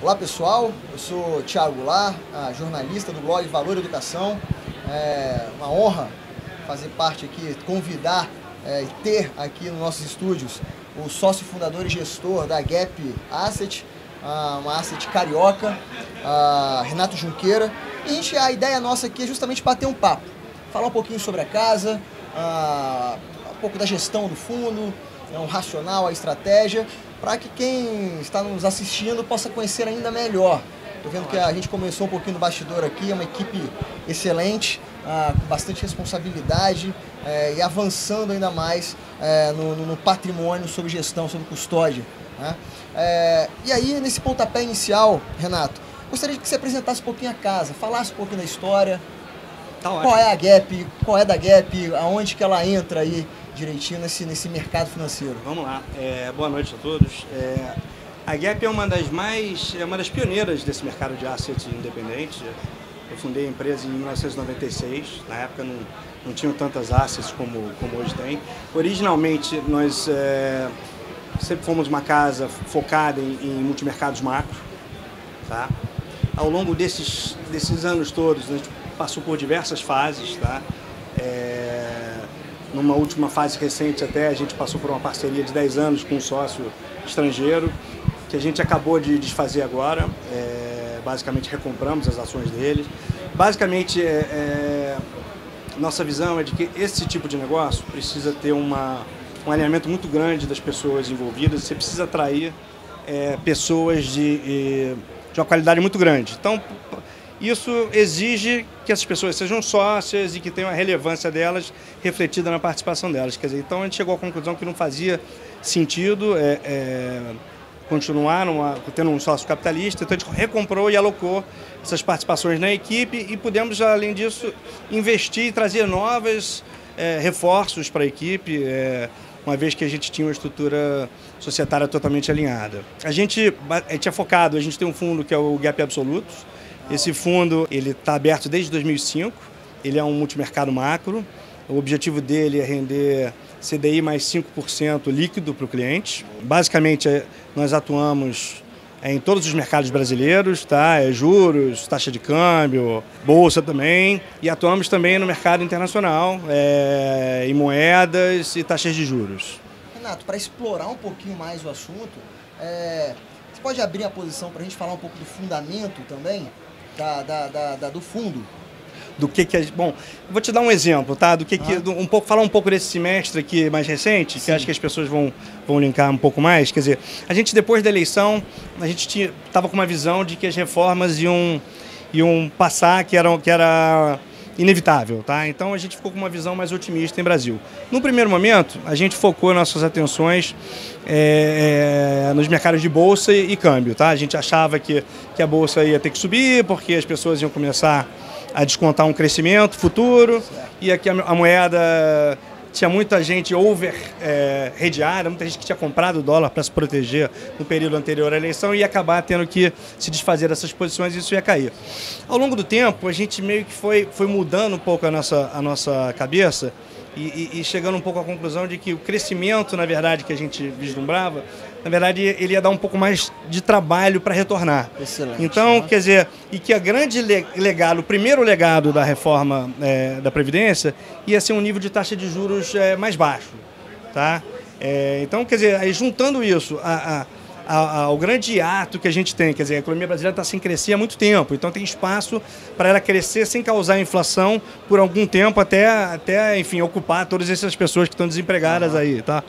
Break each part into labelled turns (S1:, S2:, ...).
S1: Olá pessoal, eu sou Thiago Goulart, jornalista do blog Valor Educação. É uma honra fazer parte aqui, convidar e ter aqui nos nossos estúdios o sócio fundador e gestor da Gap Asset, uma asset carioca, Renato Junqueira. E a ideia nossa aqui é justamente bater um papo, falar um pouquinho sobre a casa, um pouco da gestão do fundo, o racional, a estratégia, para que quem está nos assistindo possa conhecer ainda melhor. Estou vendo que a gente começou um pouquinho no bastidor aqui, é uma equipe excelente, com bastante responsabilidade e avançando ainda mais no patrimônio, sobre gestão, sobre custódia, né? E aí, nesse pontapé inicial, Renato, gostaria que você apresentasse um pouquinho a casa, falasse um pouquinho da história, qual é a Gap, qual é da Gap, aonde que ela entra aí direitinho nesse mercado financeiro.
S2: Vamos lá, boa noite a todos. A Gap é uma das pioneiras desse mercado de assets independente. Eu fundei a empresa em 1996, na época não tinham tantas assets como hoje tem. Originalmente nós sempre fomos uma casa focada em multimercados macro, tá? Ao longo desses anos todos a gente passou por diversas fases, tá? Numa última fase recente até, a gente passou por uma parceria de 10 anos com um sócio estrangeiro, que a gente acabou de desfazer agora. Basicamente recompramos as ações deles. Basicamente, nossa visão é de que esse tipo de negócio precisa ter um alinhamento muito grande das pessoas envolvidas. Você precisa atrair pessoas de uma qualidade muito grande. Então, isso exige que essas pessoas sejam sócias e que tenham a relevância delas refletida na participação delas. Quer dizer, então a gente chegou à conclusão que não fazia sentido continuar tendo um sócio capitalista, então a gente recomprou e alocou essas participações na equipe e pudemos, além disso, investir e trazer novos reforços para a equipe, uma vez que a gente tinha uma estrutura societária totalmente alinhada. A gente é focado, a gente tem um fundo que é o Gap Absolutos. Esse fundo está aberto desde 2005, ele é um multimercado macro. O objetivo dele é render CDI mais 5% líquido para o cliente. Basicamente, nós atuamos em todos os mercados brasileiros, tá? Juros, taxa de câmbio, bolsa também. E atuamos também no mercado internacional, em moedas e taxas de juros.
S1: Renato, para explorar um pouquinho mais o assunto, você pode abrir a posição para a gente falar um pouco do fundamento também? Do fundo?
S2: Bom, vou te dar um exemplo, tá? Falar um pouco desse semestre aqui mais recente,
S1: Sim.
S2: Que acho que as pessoas vão linkar um pouco mais. Quer dizer, a gente depois da eleição, a gente estava com uma visão de que as reformas iam passar, que era inevitável, tá? Então a gente ficou com uma visão mais otimista em Brasil. No primeiro momento, a gente focou nossas atenções nos mercados de bolsa e câmbio, tá? A gente achava que a bolsa ia ter que subir, porque as pessoas iam começar a descontar um crescimento futuro, e aqui a moeda tinha muita gente over-redeada, muita gente que tinha comprado dólar para se proteger no período anterior à eleição e ia acabar tendo que se desfazer dessas posições e isso ia cair. Ao longo do tempo, a gente meio que foi mudando um pouco a nossa cabeça e chegando um pouco à conclusão de que o crescimento, na verdade, que a gente vislumbrava, na verdade, ele ia dar um pouco mais de trabalho para retornar.
S1: Excelente.
S2: Então, quer dizer, e que a grande legado, o primeiro legado da reforma da Previdência ia ser um nível de taxa de juros mais baixo, tá? Então, quer dizer, aí juntando isso ao grande hiato que a gente tem, quer dizer, a economia brasileira está sem crescer há muito tempo, então tem espaço para ela crescer sem causar inflação por algum tempo até enfim, ocupar todas essas pessoas que estão desempregadas aí, tá?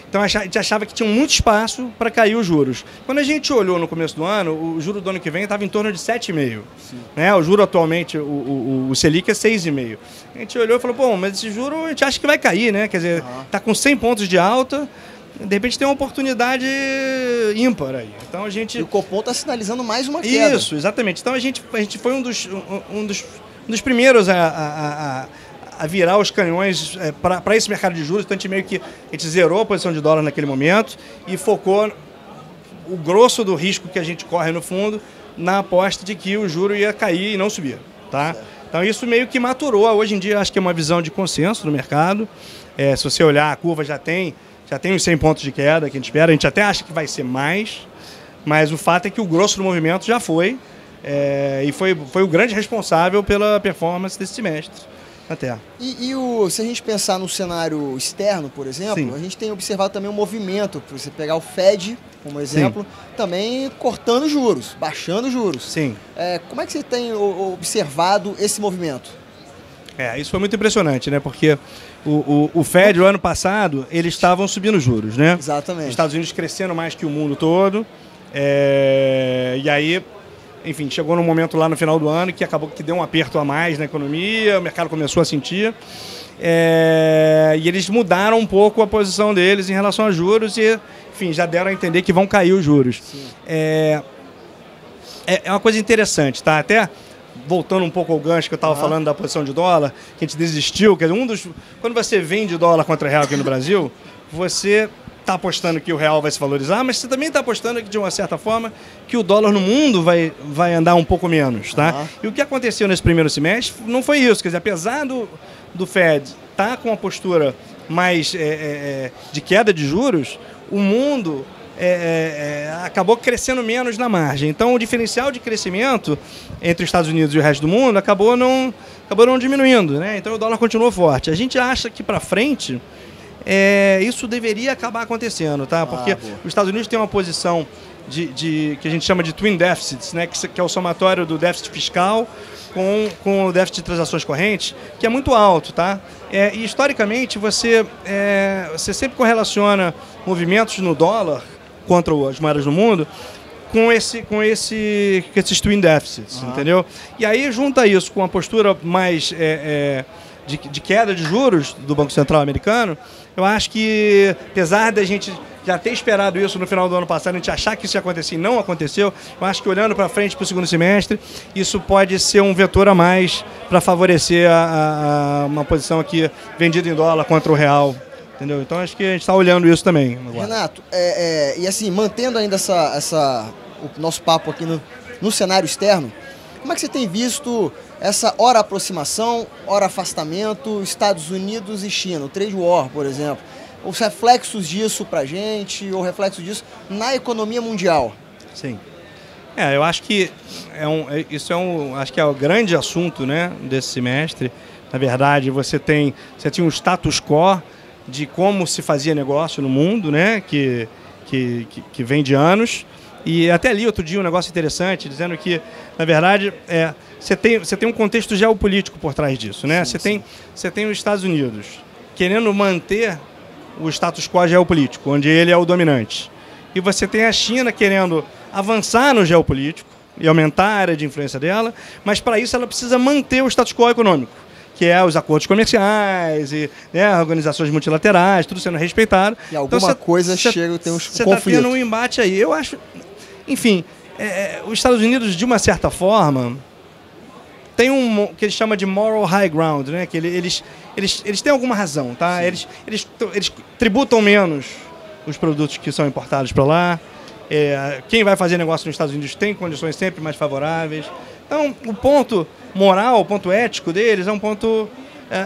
S2: Então a gente achava que tinha muito espaço para cair os juros. Quando a gente olhou no começo do ano, o juro do ano que vem estava em torno de 7,5%. Né? O juro atualmente, o Selic é 6,5%. A gente olhou e falou, bom, mas esse juro a gente acha que vai cair, né? Quer dizer, está com 100 pontos de alta, de repente tem uma oportunidade ímpar aí. Então a gente...
S1: E o Copom está sinalizando mais uma queda.
S2: Isso, exatamente. Então a gente foi um dos primeiros a virar os canhões para esse mercado de juros. Então a gente zerou a posição de dólar naquele momento e focou o grosso do risco que a gente corre no fundo na aposta de que o juro ia cair e não subir, tá? Então isso meio que maturou. Hoje em dia acho que é uma visão de consenso no mercado. Se você olhar, a curva já tem uns 100 pontos de queda que a gente espera. A gente até acha que vai ser mais, Mas o fato é que o grosso do movimento já foi, e foi o grande responsável pela performance desse semestre na Terra.
S1: Se a gente pensar no cenário externo, por exemplo, sim, a gente tem observado também um movimento, para você pegar o Fed como exemplo, sim, também cortando juros, baixando juros.
S2: Sim.
S1: Como é que você tem observado esse movimento?
S2: Isso foi muito impressionante, né? Porque o Fed, o ano passado, eles estavam subindo juros, né?
S1: Exatamente.
S2: Os Estados Unidos crescendo mais que o mundo todo. E aí, enfim, chegou num momento lá no final do ano que acabou que deu um aperto a mais na economia, o mercado começou a sentir. E eles mudaram um pouco a posição deles em relação a juros e, enfim, já deram a entender que vão cair os juros. É uma coisa interessante, tá? Até voltando um pouco ao gancho que eu estava falando da posição de dólar, que a gente desistiu, quer dizer, quando você vende dólar contra real aqui no Brasil, você está apostando que o real vai se valorizar, mas você também está apostando que, de uma certa forma, que o dólar no mundo vai andar um pouco menos, tá? E o que aconteceu nesse primeiro semestre não foi isso, quer dizer, apesar do Fed estar com uma postura mais de queda de juros, o mundo acabou crescendo menos na margem. Então, o diferencial de crescimento entre os Estados Unidos e o resto do mundo acabou não diminuindo, né? Então, o dólar continuou forte. A gente acha que para frente isso deveria acabar acontecendo, tá? Porque os Estados Unidos têm uma posição que a gente chama de twin deficits, né? Que é o somatório do déficit fiscal com o déficit de transações correntes, que é muito alto, tá? E historicamente você sempre correlaciona movimentos no dólar contra as moedas do mundo com esses twin deficits, entendeu? E aí junta isso com a postura mais de queda de juros do Banco Central americano. Eu acho que, apesar da gente já ter esperado isso no final do ano passado, a gente achar que isso ia acontecer e não aconteceu, eu acho que olhando para frente para o segundo semestre, isso pode ser um vetor a mais para favorecer uma posição aqui vendida em dólar contra o real. Entendeu? Então acho que a gente está olhando isso também. Agora.
S1: Renato, e assim, mantendo ainda o nosso papo aqui no cenário externo, como é que você tem visto essa hora aproximação, hora afastamento, Estados Unidos e China, o trade war, por exemplo, os reflexos disso para a gente, ou reflexos disso na economia mundial?
S2: Sim. Eu acho que acho que é o grande assunto, né, desse semestre. Na verdade, você tinha um status quo de como se fazia negócio no mundo, né, que vem de anos. E até ali outro dia um negócio interessante, dizendo que, na verdade, você tem um contexto geopolítico por trás disso, né? Você tem os Estados Unidos querendo manter o status quo geopolítico, onde ele é o dominante. E você tem a China querendo avançar no geopolítico e aumentar a área de influência dela, mas para isso ela precisa manter o status quo econômico, que é os acordos comerciais e organizações multilaterais, tudo sendo respeitado.
S1: E alguma coisa chega, tem uns conflitos. Você está
S2: tendo um embate aí. Eu acho... Enfim, os Estados Unidos, de uma certa forma, tem um que eles chamam de moral high ground, né? Que eles têm alguma razão, tá? Eles tributam menos os produtos que são importados para lá. Quem vai fazer negócio nos Estados Unidos tem condições sempre mais favoráveis. Então, o ponto moral, o ponto ético deles é um ponto,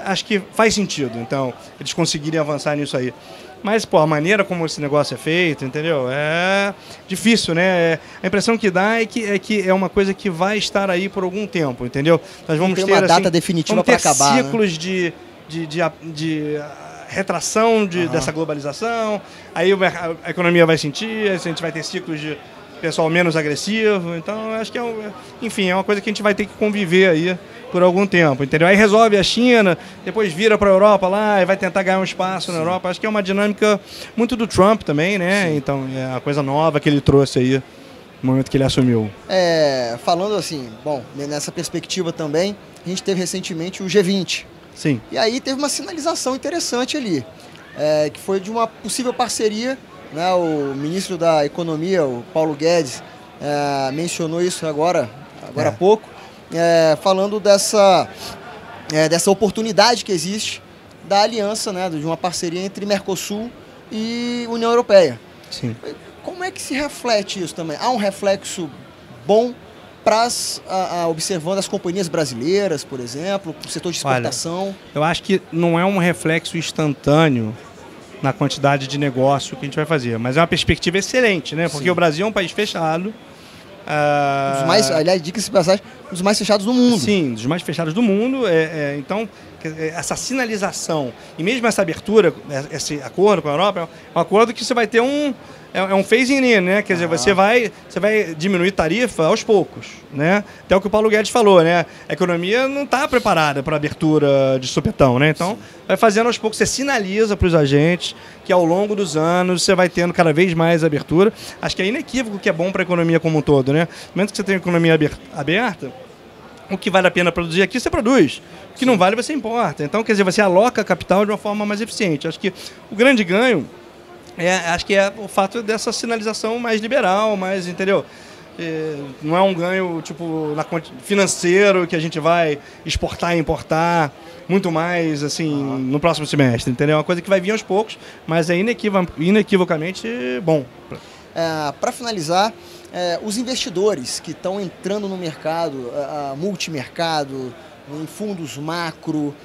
S2: acho que faz sentido. Então, eles conseguirem avançar nisso aí. Mas, a maneira como esse negócio é feito, entendeu? É difícil, né? A impressão que dá é que é uma coisa que vai estar aí por algum tempo, entendeu? Nós vamos ter
S1: uma data definitiva para acabar,
S2: ciclos, né? de retração dessa globalização, aí a economia vai sentir, a gente vai ter ciclos de pessoal menos agressivo, então acho que é uma coisa que a gente vai ter que conviver aí por algum tempo, entendeu? Aí resolve a China, depois vira para a Europa lá e vai tentar ganhar um espaço na Europa. Acho que é uma dinâmica muito do Trump também, né? Sim. Então é a coisa nova que ele trouxe aí no momento que ele assumiu.
S1: Falando assim, nessa perspectiva também, a gente teve recentemente o G20.
S2: Sim.
S1: E aí teve uma sinalização interessante ali, que foi de uma possível parceria, né? O ministro da Economia, o Paulo Guedes, mencionou isso agora há pouco, falando dessa oportunidade que existe da aliança, né, de uma parceria entre Mercosul e União Europeia.
S2: Sim.
S1: Como é que se reflete isso também? Há um reflexo bom observando as companhias brasileiras, por exemplo, o setor de exportação?
S2: Olha, eu acho que não é um reflexo instantâneo na quantidade de negócio que a gente vai fazer. Mas é uma perspectiva excelente, né? Porque o Brasil é um país fechado.
S1: Um dos mais, aliás, diga-se de passagem, um dos mais fechados do mundo.
S2: Sim, dos mais fechados do mundo. Então, essa sinalização e mesmo essa abertura, esse acordo com a Europa, é um acordo que você vai ter um phasing in, né? Quer dizer, você vai diminuir tarifa aos poucos, né? Até o que o Paulo Guedes falou, né? A economia não está preparada para abertura de supetão, né? Então, vai fazendo aos poucos, você sinaliza para os agentes que ao longo dos anos você vai tendo cada vez mais abertura. Acho que é inequívoco que é bom para a economia como um todo, né? No momento que você tem uma economia aberta, o que vale a pena produzir aqui, você produz. O que não vale, você importa. Então, quer dizer, você aloca capital de uma forma mais eficiente. Acho que o grande ganho acho que é o fato dessa sinalização mais liberal, mais, entendeu? Não é um ganho tipo financeiro que a gente vai exportar e importar muito mais assim no próximo semestre, entendeu? É uma coisa que vai vir aos poucos, mas é inequivocamente bom.
S1: Para finalizar, os investidores que estão entrando no mercado, multimercado, em fundos macro,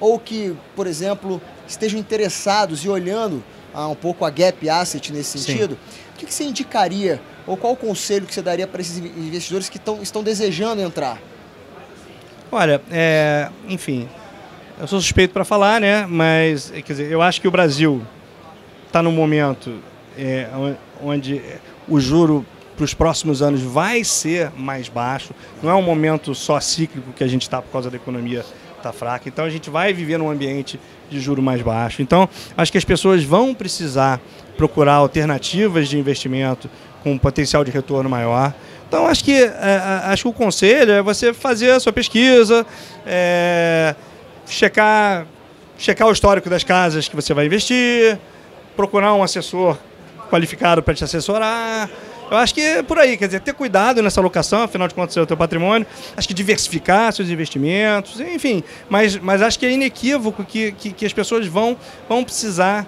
S1: ou que, por exemplo, estejam interessados e olhando um pouco a gap asset nesse sentido, o que você indicaria, ou qual o conselho que você daria para esses investidores que estão desejando entrar?
S2: Olha, enfim, eu sou suspeito para falar, né? Mas, quer dizer, eu acho que o Brasil está num momento onde o juro para os próximos anos vai ser mais baixo. Não é um momento só cíclico que a gente está por causa da economia está fraca. Então a gente vai viver num ambiente de juro mais baixo. Então acho que as pessoas vão precisar procurar alternativas de investimento com um potencial de retorno maior. Então acho que o conselho é você fazer a sua pesquisa, checar o histórico das casas que você vai investir, procurar um assessor qualificado para te assessorar. Eu acho que é por aí, quer dizer, ter cuidado nessa alocação, afinal de contas é o teu patrimônio, acho que diversificar seus investimentos, enfim, mas acho que é inequívoco que as pessoas vão precisar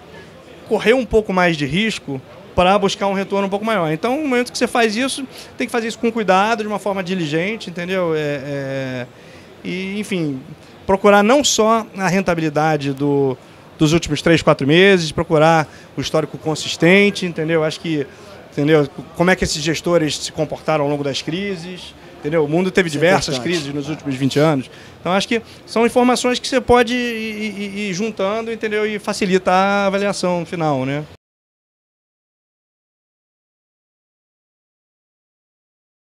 S2: correr um pouco mais de risco para buscar um retorno um pouco maior. Então, no momento que você faz isso, tem que fazer isso com cuidado, de uma forma diligente, entendeu? E, enfim, procurar não só a rentabilidade dos últimos 3, 4 meses, procurar o histórico consistente, entendeu? Acho que como é que esses gestores se comportaram ao longo das crises, entendeu? O mundo teve diversas crises nos últimos 20 anos. Então, acho que são informações que você pode ir juntando, entendeu? E facilita a avaliação final, né?